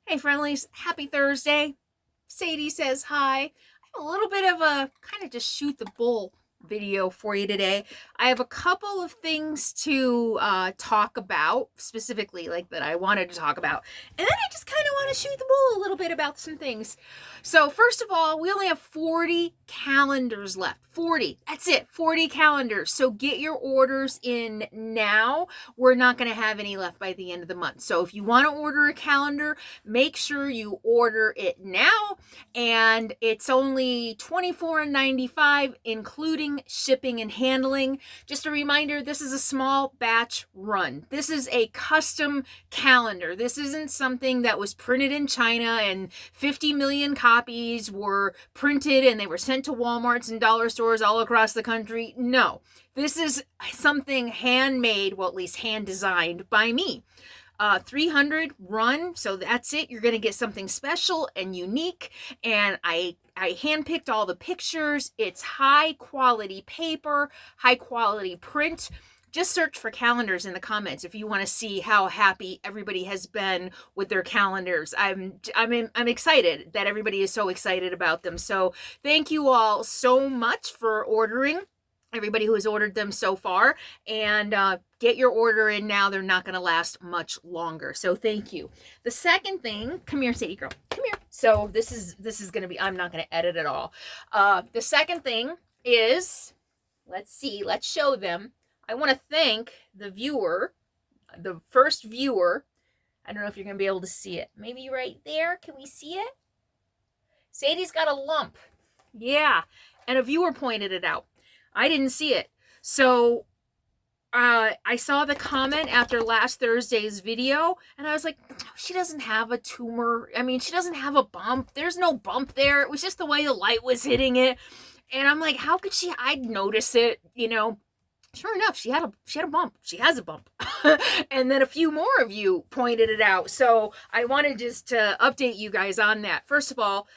Hey friendlies, happy Thursday. Sadie says hi. I have a little bit of a kind of just shoot the bull video for you today. I have a couple of things to talk about, specifically like that I wanted to talk about. And then I just kind of want to shoot the bull a little bit about some things. So first of all, we only have 40 calendars left. 40. That's it. 40 calendars. So get your orders in now. We're not going to have any left by the end of the month. So if you want to order a calendar, make sure you order it now. And it's only $24.95, including shipping and handling. Just a reminder, this is a small batch run. This is a custom calendar. This isn't something that was printed in China and 50 million copies were printed and they were sent to Walmarts and dollar stores all across the country. No, this is something handmade, well, at least hand designed by me. 300 run, so that's it. You're going to get something special and unique, and I handpicked all the pictures. It's high quality paper, high quality print. Just search for calendars in the comments if you want to see how happy everybody has been with their calendars. I'm excited that everybody is so excited about them. So thank you all so much for ordering. Everybody who has ordered them so far, and get your order in now. They're not going to last much longer. So thank you. The second thing, come here, Sadie girl, come here. So this is going to be, I'm not going to edit at all. The second thing is, let's show them. I want to thank the viewer, the first viewer. I don't know if you're going to be able to see it. Maybe right there. Can we see it? Sadie's got a lump. Yeah. And a viewer pointed it out. I didn't see it. So I saw the comment after last Thursday's video, and I was like, she doesn't have a tumor. I mean, she doesn't have a bump. There's no bump there. It was just the way the light was hitting it. And I'm like, how could she? I'd notice it, you know. Sure enough, she had a bump. She has a bump. And then a few more of you pointed it out. So I wanted just to update you guys on that. First of all,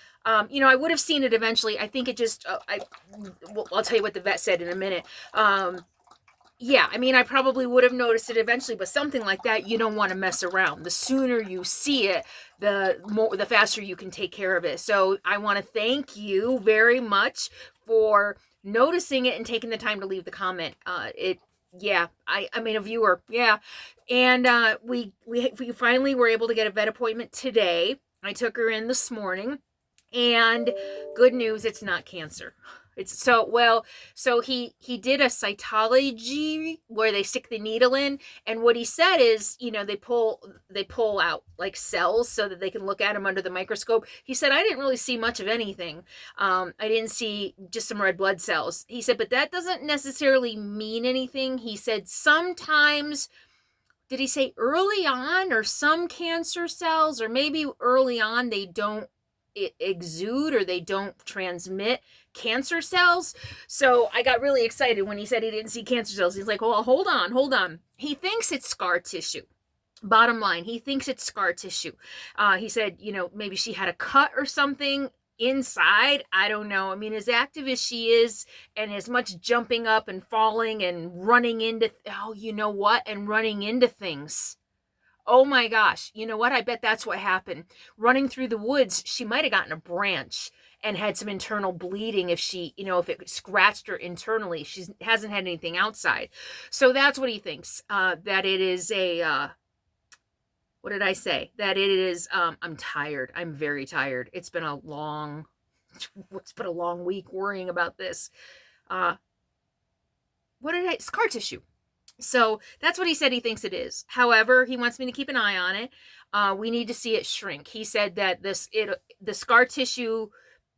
you know, I would have seen it eventually. I think it just, I'll tell you what the vet said in a minute. Yeah, I mean, I probably would have noticed it eventually, but something like that, you don't want to mess around. The sooner you see it, the faster you can take care of it. So I want to thank you very much for noticing it and taking the time to leave the comment. Yeah, I mean, a viewer, yeah. And we finally were able to get a vet appointment today. I took her in this morning. And good news, it's not cancer. It's so he did a cytology where they stick the needle in, and what he said is, you know, they pull out like cells so that they can look at them under the microscope. He said, I didn't really see much of anything. I didn't see, just some red blood cells. He said, but that doesn't necessarily mean anything. He said sometimes, did he say early on, or some cancer cells, or maybe early on they don't exude or they don't transmit cancer cells. So I got really excited when he said he didn't see cancer cells. He's like, well, hold on. He thinks it's scar tissue. Bottom line, he thinks it's scar tissue. He said, you know, maybe she had a cut or something inside. I don't know. I mean, as active as she is and as much jumping up and falling and running into, running into things. Oh my gosh, you know what? I bet that's what happened. Running through the woods, she might have gotten a branch and had some internal bleeding if if it scratched her internally. She hasn't had anything outside. So that's what he thinks, that it is what did I say? That it is, I'm tired. I'm very tired. It's been a long week worrying about this. Scar tissue. So that's what he said he thinks it is. However, he wants me to keep an eye on it. We need to see it shrink. He said that the scar tissue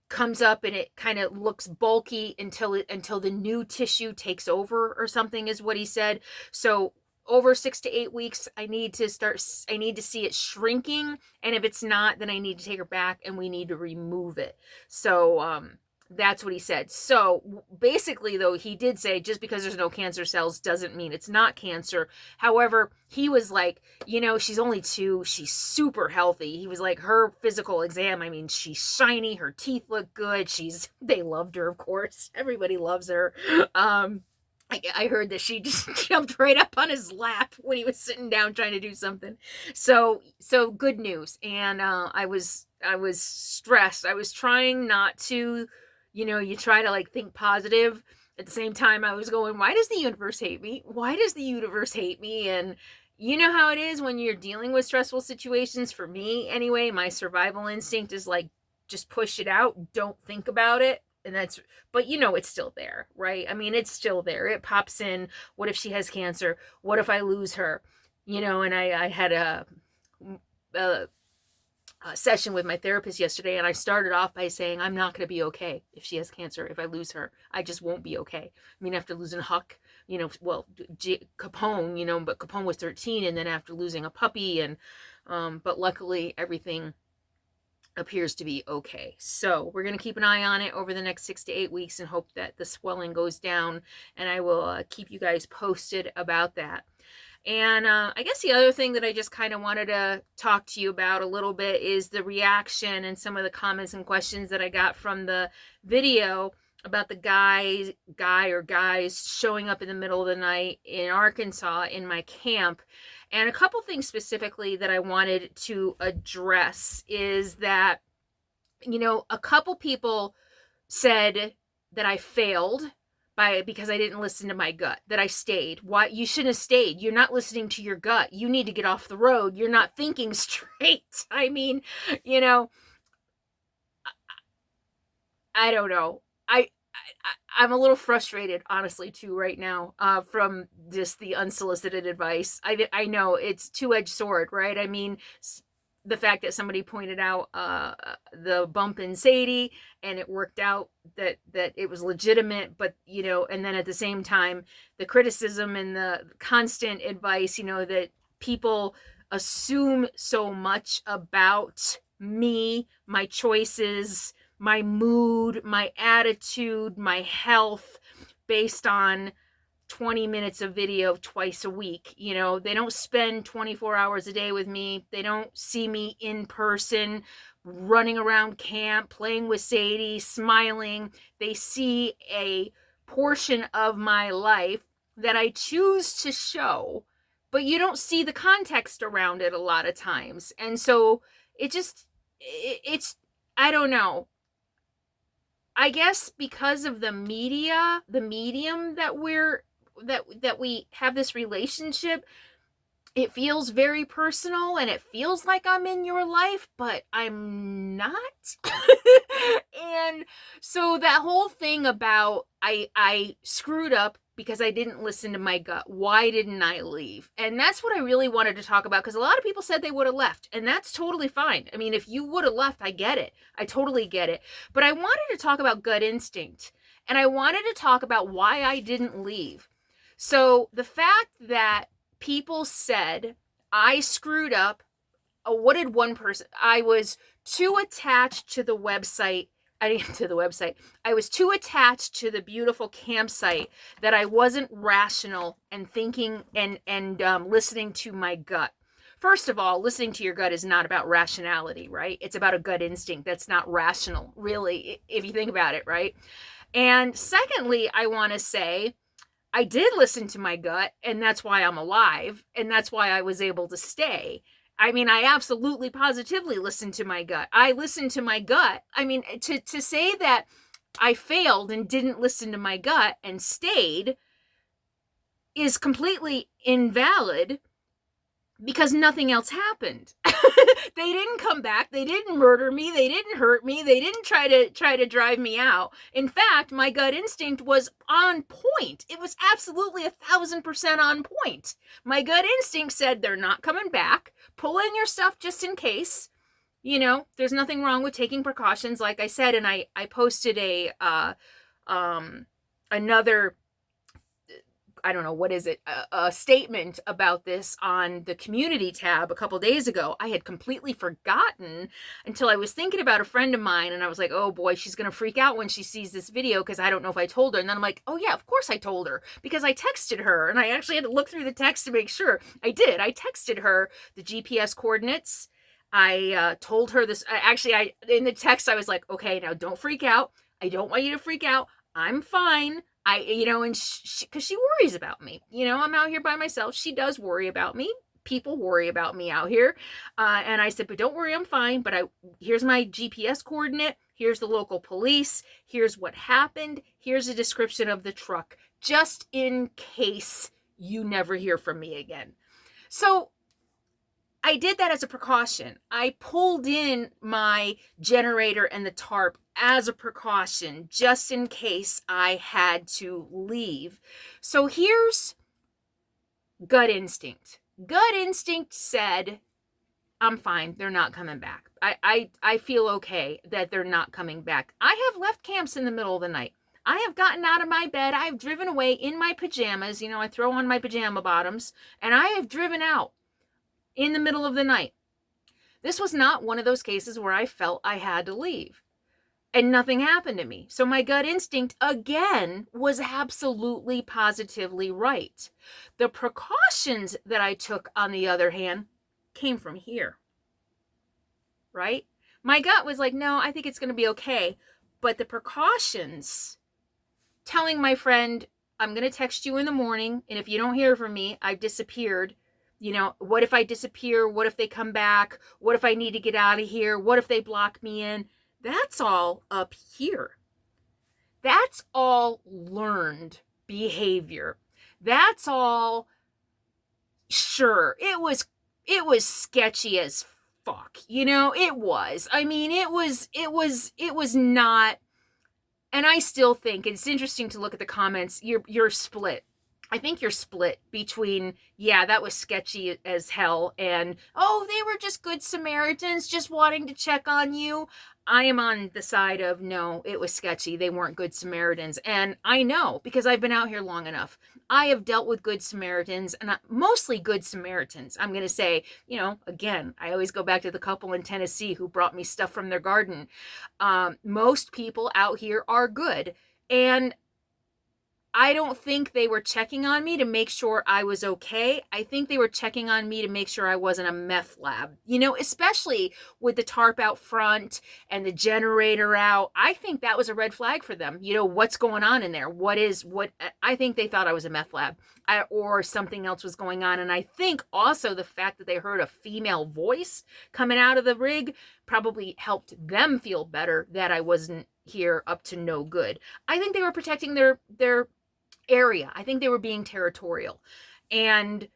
comes up and it kind of looks bulky until the new tissue takes over or something, is what he said. So over 6 to 8 weeks, I need to see it shrinking. And if it's not, then I need to take her back and we need to remove it. So, that's what he said. So basically, though, he did say just because there's no cancer cells doesn't mean it's not cancer. However, he was like, you know, she's only 2. She's super healthy. He was like, her physical exam, I mean, she's shiny. Her teeth look good. They loved her, of course. Everybody loves her. I heard that she just jumped right up on his lap when he was sitting down trying to do something. So good news. And I was stressed. I was trying not to, you try to like think positive. At the same time, I was going, why does the universe hate me? Why does the universe hate me? And you know how it is when you're dealing with stressful situations. For me, anyway, my survival instinct is like, just push it out. Don't think about it. And but it's still there, right? I mean, it's still there. It pops in. What if she has cancer? What if I lose her? And I had a session with my therapist yesterday, and I started off by saying, I'm not going to be okay if she has cancer. If I lose her, I just won't be okay. I mean, after losing Huck, Capone, but Capone was 13, and then after losing a puppy, and but luckily everything appears to be okay. So we're going to keep an eye on it over the next 6 to 8 weeks and hope that the swelling goes down, and I will keep you guys posted about that. And I guess the other thing that I just kind of wanted to talk to you about a little bit is the reaction and some of the comments and questions that I got from the video about the guys showing up in the middle of the night in Arkansas in my camp. And a couple things specifically that I wanted to address is that, a couple people said that I failed because I didn't listen to my gut, that I stayed. Why? You shouldn't have stayed. You're not listening to your gut. You need to get off the road. You're not thinking straight. I mean, I don't know. I'm a little frustrated, honestly, too, right now, from just the unsolicited advice. I know it's two-edged sword, right? I mean, the fact that somebody pointed out the bump in Sadie, and it worked out that it was legitimate, but and then at the same time, the criticism and the constant advice, that people assume so much about me, my choices, my mood, my attitude, my health, based on 20 minutes of video twice a week. They don't spend 24 hours a day with me. They don't see me in person, running around camp, playing with Sadie, smiling. They see a portion of my life that I choose to show, but you don't see the context around it a lot of times. And so it's, I don't know. I guess because of the media, the medium that we have this relationship, it feels very personal, and it feels like I'm in your life, but I'm not. And so that whole thing about I screwed up because I didn't listen to my gut. Why didn't I leave? And that's what I really wanted to talk about, because a lot of people said they would have left, and that's totally fine. I mean, if you would have left, I get it. I totally get it. But I wanted to talk about gut instinct, and I wanted to talk about why I didn't leave. So the fact that people said I screwed up, what did one person, I was too attached to the website. I was too attached to the beautiful campsite that I wasn't rational and thinking and listening to my gut. First of all, listening to your gut is not about rationality, right? It's about a gut instinct that's not rational, really, if you think about it, right? And secondly, I want to say, I did listen to my gut, and that's why I'm alive, and that's why I was able to stay. I mean, I absolutely positively listened to my gut. I listened to my gut. I mean, to say that I failed and didn't listen to my gut and stayed is completely invalid, because nothing else happened. They didn't come back. They didn't murder me. They didn't hurt me. They didn't try to drive me out. In fact, my gut instinct was on point. It was absolutely 1,000% on point. My gut instinct said, they're not coming back. Pull in your stuff just in case. There's nothing wrong with taking precautions, like I said. And I posted another, I don't know, what is it, a statement about this on the community tab a couple days ago. I had completely forgotten until I was thinking about a friend of mine, and I was like, oh boy, she's going to freak out when she sees this video, because I don't know if I told her. And then I'm like, oh yeah, of course I told her, because I texted her, and I actually had to look through the text to make sure. I did. I texted her the GPS coordinates. I told her this. In the text, I was like, okay, now don't freak out. I don't want you to freak out. I'm fine. And because she worries about me. I'm out here by myself. She does worry about me. People worry about me out here. And I said, but don't worry, I'm fine. But here's my GPS coordinate. Here's the local police. Here's what happened. Here's a description of the truck, just in case you never hear from me again. So I did that as a precaution. I pulled in my generator and the tarp as a precaution, just in case I had to leave. So here's gut instinct. Gut instinct said, I'm fine. They're not coming back. I feel okay that they're not coming back. I have left camps in the middle of the night. I have gotten out of my bed. I have driven away in my pajamas. I throw on my pajama bottoms, and I have driven out in the middle of the night. This was not one of those cases where I felt I had to leave and nothing happened to me. So my gut instinct, again, was absolutely positively right. The precautions that I took, on the other hand, came from here, right? My gut was like, no, I think it's going to be okay. But the precautions, telling my friend, I'm going to text you in the morning, and if you don't hear from me, I've disappeared. What if I disappear? What if they come back? What if I need to get out of here? What if they block me in? That's all up here. That's all learned behavior. That's all, sure, it was sketchy as fuck. It was. I mean, it was not, and I still think it's interesting to look at the comments. You're split. I think you're split between, yeah, that was sketchy as hell, and, oh, they were just good Samaritans just wanting to check on you. I am on the side of, no, it was sketchy. They weren't good Samaritans. And I know, because I've been out here long enough. I have dealt with good Samaritans, and mostly good Samaritans. I'm going to say, again, I always go back to the couple in Tennessee who brought me stuff from their garden. Most people out here are good. And I don't think they were checking on me to make sure I was okay. I think they were checking on me to make sure I wasn't a meth lab, especially with the tarp out front and the generator out. I think that was a red flag for them. What's going on in there? I think they thought I was a meth lab or something else was going on. And I think also the fact that they heard a female voice coming out of the rig probably helped them feel better that I wasn't here up to no good. I think they were protecting their area. I think they were being territorial. And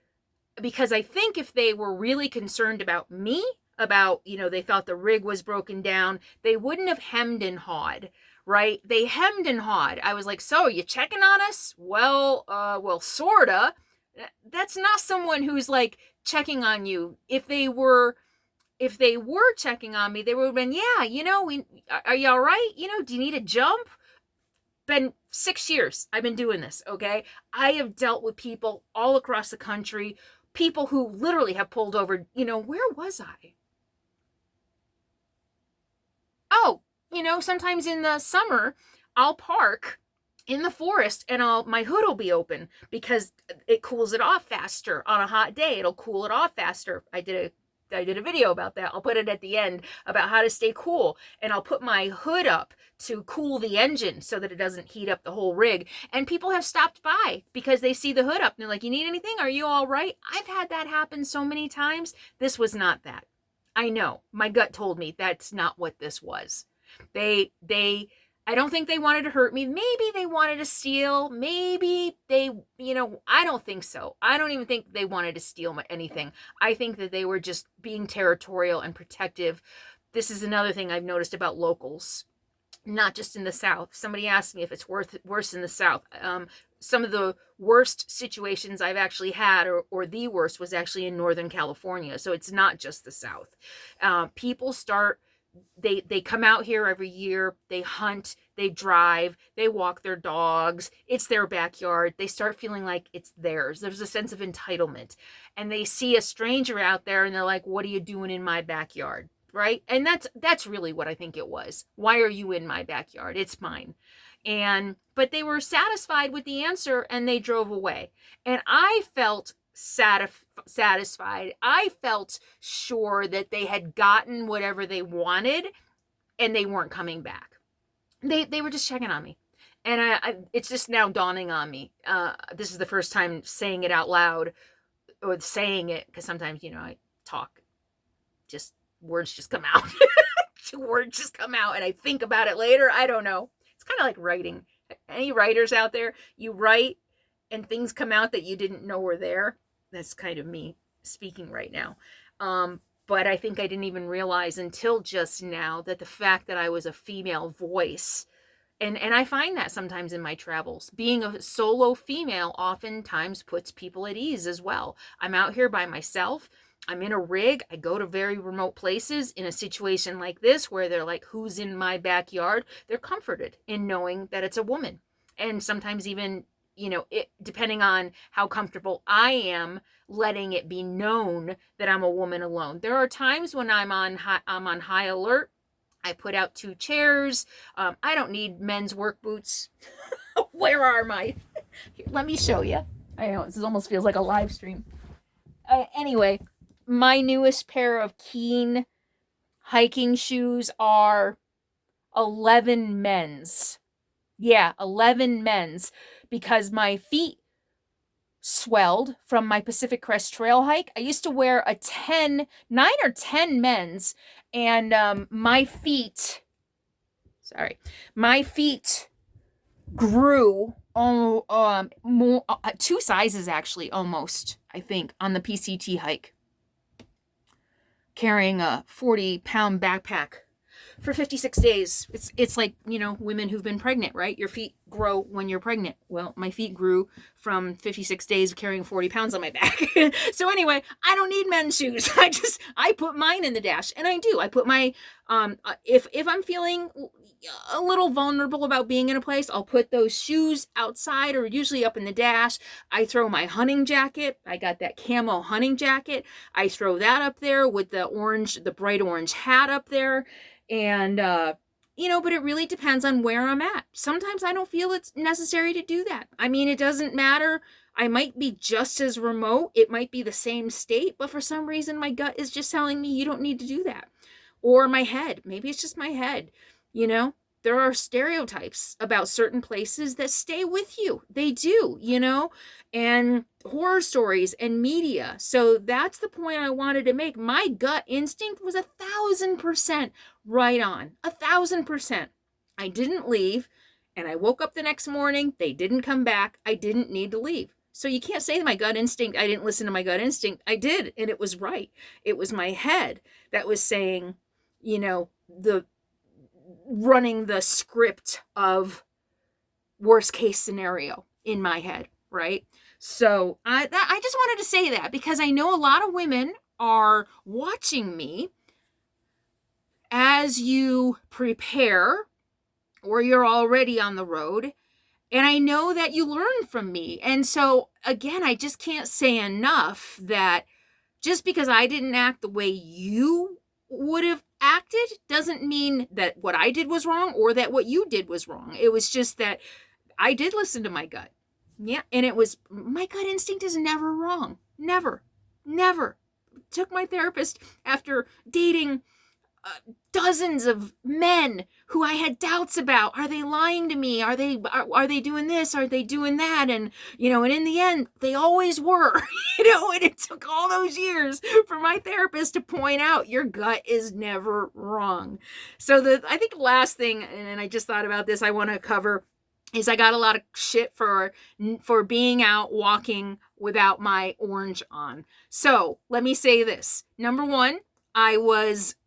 because I think if they were really concerned about me, they thought the rig was broken down, they wouldn't have hemmed and hawed, right? They hemmed and hawed. I was like, so you checking on us? Well, sorta. That's not someone who's like checking on you. If they were checking on me, they would have been, yeah, are you all right? Do you need a jump? Been 6 years I've been doing this, okay? I have dealt with people all across the country, people who literally have pulled over. Where was I? Oh, sometimes in the summer, I'll park in the forest and my hood will be open because it cools it off faster. On a hot day, it'll cool it off faster. I did a video about that. I'll put it at the end about how to stay cool. And I'll put my hood up to cool the engine so that it doesn't heat up the whole rig. And people have stopped by because they see the hood up and they're like, you need anything? Are you all right? I've had that happen so many times. This was not that. I know. My gut told me that's not what this was. I don't think they wanted to hurt me. Maybe they wanted to steal. Maybe they, I don't think so. I don't even think they wanted to steal anything. I think that they were just being territorial and protective. This is another thing I've noticed about locals, not just in the South. Somebody asked me if it's worse in the South. Some of the worst situations I've actually had, or the worst, was actually in Northern California. So it's not just the South. People start... They come out here every year, they hunt, they drive, they walk their dogs, it's their backyard. They start feeling like it's theirs. There's a sense of entitlement. And they see a stranger out there and they're like, what are you doing in my backyard? Right? And that's really what I think it was. Why are you in my backyard? It's mine. But they were satisfied with the answer and they drove away. And I felt satisfied. I felt sure that they had gotten whatever they wanted and they weren't coming back. They were just checking on me. And it's just now dawning on me. This is the first time saying it out loud, or saying it, because sometimes, I talk, just words just come out. Words just come out and I think about it later. I don't know. It's kind of like writing. Any writers out there? You write and things come out that you didn't know were there. That's kind of me speaking right now. But I think I didn't even realize until just now that the fact that I was a female voice, and I find that sometimes in my travels, being a solo female oftentimes puts people at ease as well. I'm out here by myself. I'm in a rig. I go to very remote places. In a situation like this where they're like, who's in my backyard? They're comforted in knowing that it's a woman. And sometimes even, depending on how comfortable I am, letting it be known that I'm a woman alone. There are times when I'm on high alert. I put out 2 chairs. I don't need men's work boots. Where are my? Here, let me show you. I know this almost feels like a live stream. Anyway, my newest pair of Keen hiking shoes are 11 men's. Yeah, 11 men's, because my feet swelled from my Pacific Crest Trail hike. I used to wear 9 or 10 men's, and my feet grew more, 2 sizes actually, almost, I think, on the PCT hike, carrying a 40-pound backpack for 56 days. It's like, women who've been pregnant, right? Your feet grow when you're pregnant. Well, my feet grew from 56 days of carrying 40 pounds on my back. So anyway, I don't need men's shoes. I put mine in the dash, and I do. I put my, if I'm feeling a little vulnerable about being in a place, I'll put those shoes outside or usually up in the dash. I throw my hunting jacket. I got that camo hunting jacket. I throw that up there with the bright orange hat up there. And, but it really depends on where I'm at. Sometimes I don't feel it's necessary to do that. I mean, it doesn't matter. I might be just as remote. It might be the same state, but for some reason my gut is just telling me you don't need to do that. Or my head. Maybe it's just my head. There are stereotypes about certain places that stay with you. They do, and horror stories and media. So that's the point I wanted to make. My gut instinct was 1,000% right on. 1,000%. I didn't leave, and I woke up the next morning. They didn't come back. I didn't need to leave. So you can't say my gut instinct, I didn't listen to my gut instinct. I did, and it was right. It was my head that was saying, running the script of worst case scenario in my head, right? So I just wanted to say that, because I know a lot of women are watching me as you prepare, or you're already on the road, and I know that you learn from me. And so again, I just can't say enough that just because I didn't act the way you would have acted doesn't mean that what I did was wrong or that what you did was wrong. It was just that I did listen to my gut. Yeah. And my gut instinct is never wrong. Never. Took my therapist after dating dozens of men who I had doubts about. Are they lying to me? Are they doing this? Are they doing that? And, and in the end, they always were, and it took all those years for my therapist to point out your gut is never wrong. So I think the last thing, and I just thought about this, I want to cover is I got a lot of shit for being out walking without my orange on. So let me say this. Number one,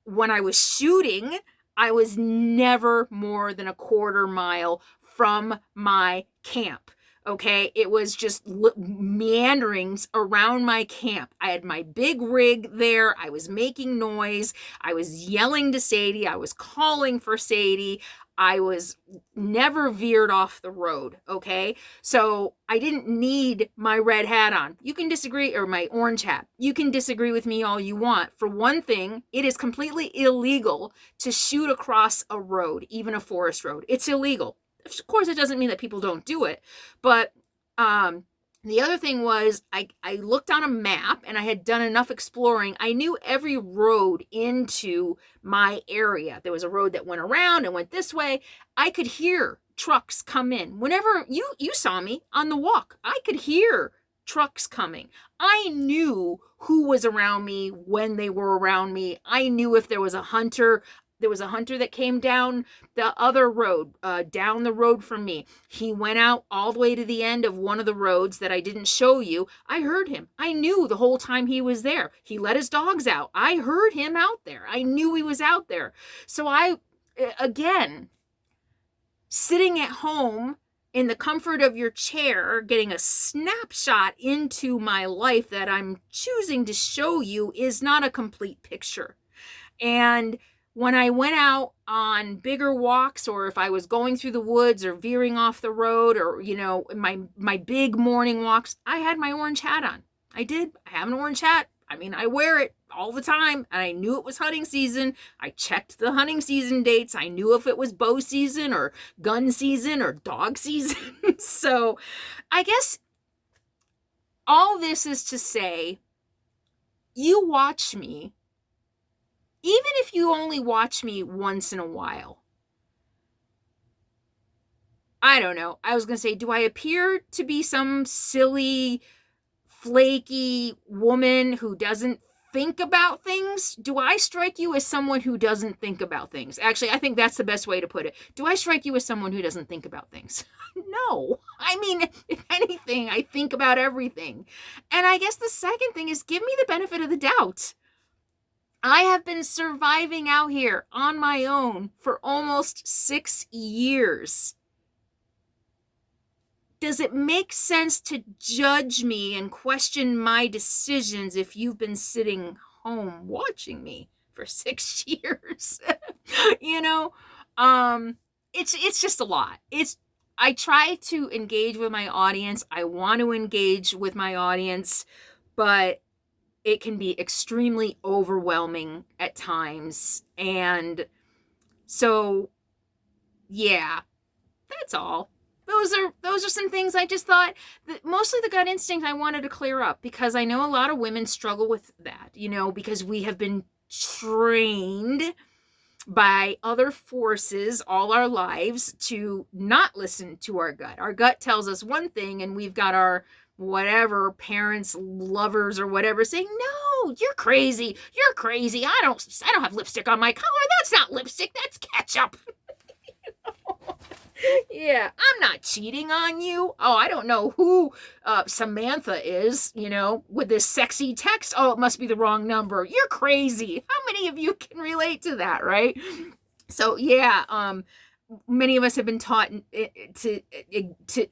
when I was shooting, I was never more than a quarter mile from my camp. Okay. It was just meanderings around my camp. I had my big rig there. I was making noise. I was yelling to Sadie. I was calling for Sadie. I was never veered off the road, okay? So I didn't need my red hat on. You can disagree, or my orange hat. You can disagree with me all you want. For one thing, it is completely illegal to shoot across a road, even a forest road. It's illegal. Of course, it doesn't mean that people don't do it, but the other thing was I looked on a map and I had done enough exploring. I knew every road into my area. There was a road that went around and went this way. I could hear trucks come in. Whenever you saw me on the walk, I could hear trucks coming. I knew who was around me when they were around me. I knew if there was a hunter. There was a hunter that came down the other road, down the road from me. He went out all the way to the end of one of the roads that I didn't show you. I heard him. I knew the whole time he was there. He let his dogs out. I heard him out there. I knew he was out there. So again, sitting at home in the comfort of your chair, getting a snapshot into my life that I'm choosing to show you is not a complete picture. And when I went out on bigger walks, or if I was going through the woods or veering off the road, or, my big morning walks, I had my orange hat on. I did. I have an orange hat. I mean, I wear it all the time, and I knew it was hunting season. I checked the hunting season dates. I knew if it was bow season or gun season or dog season. So I guess all this is to say, you watch me, even if you only watch me once in a while. I don't know. I was going to say, do I appear to be some silly, flaky woman who doesn't think about things? Do I strike you as someone who doesn't think about things? Actually, I think that's the best way to put it. Do I strike you as someone who doesn't think about things? No. I mean, if anything, I think about everything. And I guess the second thing is, give me the benefit of the doubt. I have been surviving out here on my own for almost 6 years. Does it make sense to judge me and question my decisions if you've been sitting home watching me for 6 years? It's just a lot. I try to engage with my audience. I want to engage with my audience, but it can be extremely overwhelming at times. And so, yeah, that's all. Those are some things I just thought that mostly the gut instinct I wanted to clear up, because I know a lot of women struggle with that, because we have been trained by other forces all our lives to not listen to our gut. Our gut tells us one thing, and we've got our whatever parents, lovers, or whatever saying, no, you're crazy. You're crazy. I don't have lipstick on my collar. That's not lipstick. That's ketchup. Yeah, I'm not cheating on you. Oh, I don't know who Samantha is, with this sexy text. Oh, it must be the wrong number. You're crazy. How many of you can relate to that, right? So, yeah, many of us have been taught to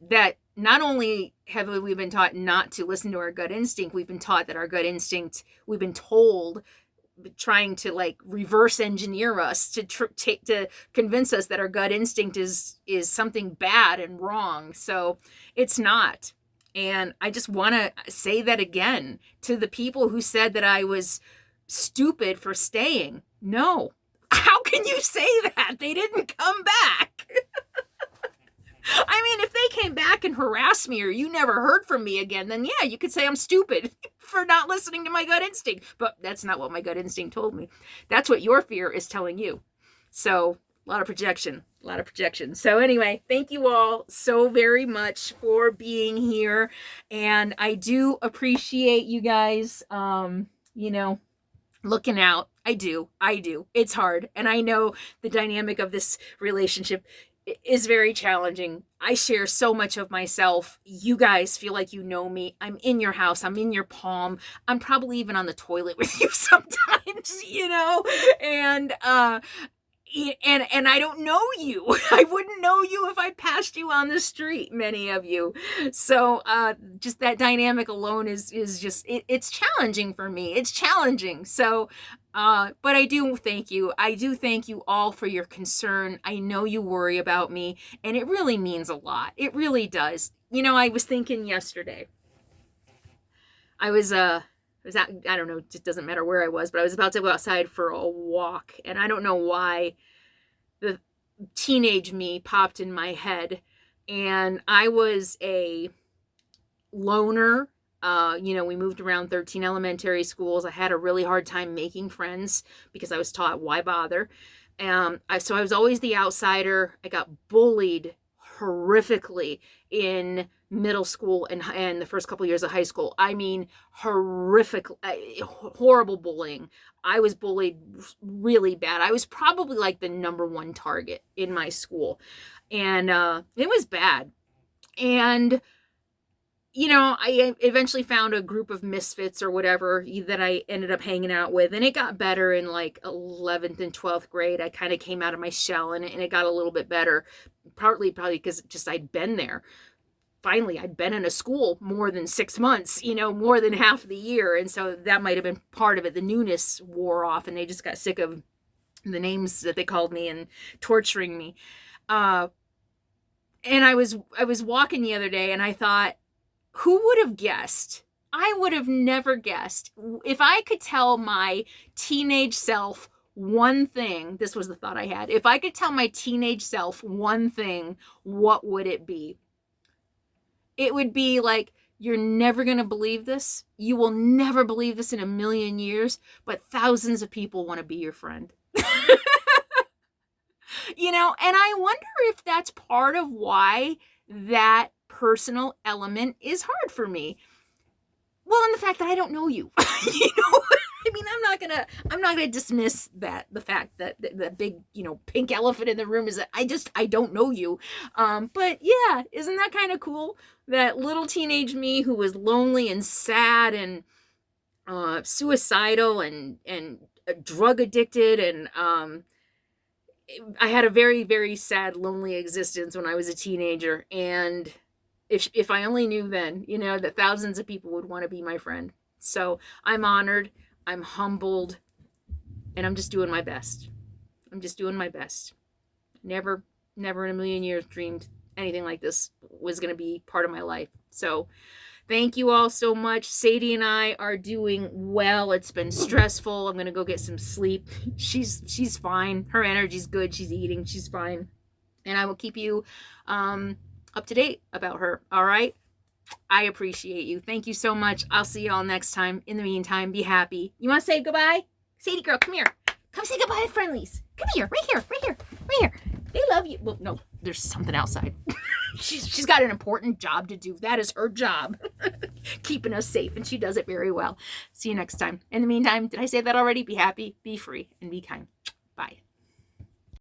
that. Not only have we been taught not to listen to our gut instinct, we've been taught that our gut instinct, we've been told, trying to reverse engineer us to convince us that our gut instinct is something bad and wrong. So it's not. And I just want to say that again to the people who said that I was stupid for staying. No. How can you say that? They didn't come back. I mean, if they came back and harassed me, or you never heard from me again, then yeah, you could say I'm stupid for not listening to my gut instinct. But that's not what my gut instinct told me. That's what your fear is telling you. So a lot of projection. So anyway, thank you all so very much for being here. And I do appreciate you guys, looking out. I do. It's hard. And I know the dynamic of this relationship is very challenging. I share so much of myself. You guys feel like you know me. I'm in your house. I'm in your palm. I'm probably even on the toilet with you sometimes, and I don't know you. I wouldn't know you if I passed you on the street, many of you. So just that dynamic alone is just, it's challenging for me. It's challenging. So, but I do thank you. I do thank you all for your concern. I know you worry about me, and it really means a lot. It really does. I was thinking yesterday, I was out, I don't know, it just doesn't matter where I was, but I was about to go outside for a walk, and I don't know why the teenage me popped in my head, and I was a loner. We moved around 13 elementary schools. I had a really hard time making friends because I was taught, why bother? So I was always the outsider. I got bullied horrifically in middle school and the first couple years of high school. I mean, horrific, horrible bullying. I was bullied really bad. I was probably like the number one target in my school. And it was bad. And you know, I eventually found a group of misfits or whatever that I ended up hanging out with. And it got better in like 11th and 12th grade. I kind of came out of my shell and it got a little bit better. Partly probably because just I'd been there. Finally, I'd been in a school more than 6 months, you know, more than half the year. And so that might have been part of it. The newness wore off and they just got sick of the names that they called me and torturing me. And I was walking the other day and I thought, who would have guessed? I would have never guessed. If I could tell my teenage self one thing, this was the thought I had. If I could tell my teenage self one thing, what would it be? It would be like, you're never going to believe this. You will never believe this in a million years, but thousands of people want to be your friend. You know, and I wonder if that's part of why that personal element is hard for me. Well, and the fact that I don't know you. You know, I mean, I'm not gonna dismiss the fact that the big, you know, pink elephant in the room is that I don't know you. But yeah, isn't that kind of cool? That little teenage me who was lonely and sad and suicidal and drug addicted and I had a very, very sad, lonely existence when I was a teenager. And if I only knew then, you know, that thousands of people would want to be my friend. So I'm honored, I'm humbled, and I'm just doing my best. I'm just doing my best. Never in a million years dreamed anything like this was going to be part of my life. So thank you all so much. Sadie and I are doing well. It's been stressful. I'm going to go get some sleep. She's fine. Her energy's good. She's eating. She's fine. And I will keep you up to date about her. All right? I appreciate you. Thank you so much. I'll see y'all next time. In the meantime, be happy. You want to say goodbye? Sadie girl, come here. Come say goodbye to friendlies. Come here. Right here. Right here. Right here. They love you. Well, no, there's something outside. She's got an important job to do. That is her job. Keeping us safe, and she does it very well. See you next time. In the meantime, did I say that already? Be happy, be free, and be kind. Bye.